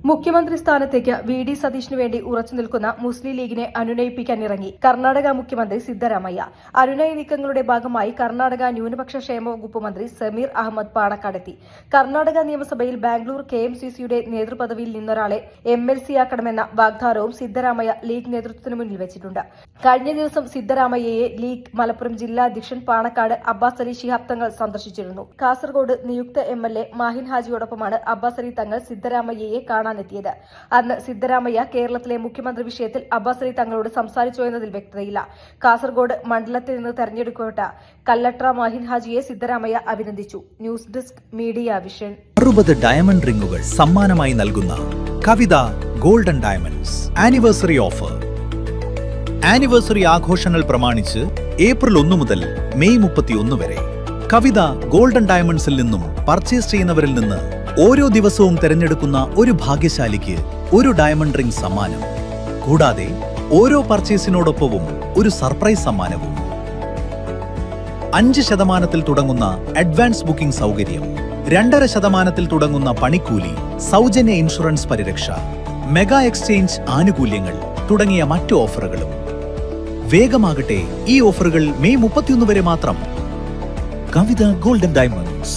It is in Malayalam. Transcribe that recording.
മുഖ്യമന്ത്രി സ്ഥാനത്തേക്ക് വി.ഡി. സതീഷിനു വേണ്ടി ഉറച്ചുനിൽക്കുന്ന മുസ്ലിം ലീഗിനെ അനുനയിപ്പിക്കാനിറങ്ങി കർണാടക മുഖ്യമന്ത്രി സിദ്ധരാമയ്യ. അനുനയ നീക്കങ്ങളുടെ ഭാഗമായി കർണാടക ന്യൂനപക്ഷ ക്ഷേമ വകുപ്പ് മന്ത്രി സമീർ അഹമ്മദ് പാണക്കാടെത്തി. കർണാടക നിയമസഭയിൽ ബാംഗ്ലൂർ KMCCയുടെ നേതൃപദവിയിൽ നിന്നൊരാളെ MLC-യാക്കണമെന്ന വാഗ്ദാനവും സിദ്ധരാമയ്യ ലീഗ് നേതൃത്വത്തിനു മുന്നിൽ വെച്ചിട്ടുണ്ട്. കഴിഞ്ഞ ദിവസം സിദ്ധരാമയ്യയെ ലീഗ് മലപ്പുറം ജില്ലാ അധ്യക്ഷൻ പാണക്കാട് അബ്ബാസ് അലി ശിഹാബ് തങ്ങൾ സന്ദർശിച്ചിരുന്നു. കാസർഗോഡ് നിയുക്ത MLA മാഹിൻ ഹാജിയോടൊപ്പമാണ് അബ്ബാസ് അലി തങ്ങൾ സിദ്ധരാമയ്യയെ കാണാനെത്തിയത്. അന്ന് സിദ്ധരാമയ്യ കേരളത്തിലെ മുഖ്യമന്ത്രി വിഷയത്തിൽ അബ്ബാസ് അലി തങ്ങളോട് സംസാരിച്ചോ എന്നതിൽ വ്യക്തതയില്ല. കാസർഗോഡ് മണ്ഡലത്തിൽ നിന്ന് തെരഞ്ഞെടുക്കപ്പെട്ട കല്ലട്ര മാഹിൻ ഹാജിയെ സിദ്ധരാമയ്യ അഭിനന്ദിച്ചു. News desk media vision. 60 diamond റിംഗുകൾ സമ്മാനമായി നൽകുന്ന Kavitha golden diamonds anniversary offer. Anniversary ആഘോഷങ്ങൾ പ്രമാണിച്ച് ഏപ്രിൽ 1 മുതൽ മെയ് 31 വരെ കവിത ഗോൾഡൻ ഡയമണ്ട്സിൽ നിന്നും പർച്ചേസ് ചെയ്യുന്നവരിൽ നിന്ന് ഓരോ ദിവസവും തിരഞ്ഞെടുക്കുന്ന ഒരു ഭാഗ്യശാലിക്ക് ഒരു ഡയമണ്ട് റിംഗ് സമ്മാനം. കൂടാതെ ഓരോ പർച്ചേസിനോടൊപ്പവും ഒരു സർപ്രൈസ് സമ്മാനവും. 5% തുടങ്ങുന്ന അഡ്വാൻസ് ബുക്കിംഗ് സൗകര്യം, 2.5% തുടങ്ങുന്ന പണിക്കൂലി, സൗജന്യ ഇൻഷുറൻസ് പരിരക്ഷ, മെഗാ എക്സ്ചേഞ്ച് ആനുകൂല്യങ്ങൾ തുടങ്ങിയ മറ്റു ഓഫറുകളും. വേഗമാകട്ടെ, ഈ ഓഫറുകൾ മെയ് 31 വരെ മാത്രം. കവിത ഗോൾഡൻ ഡയമണ്ട്സ്.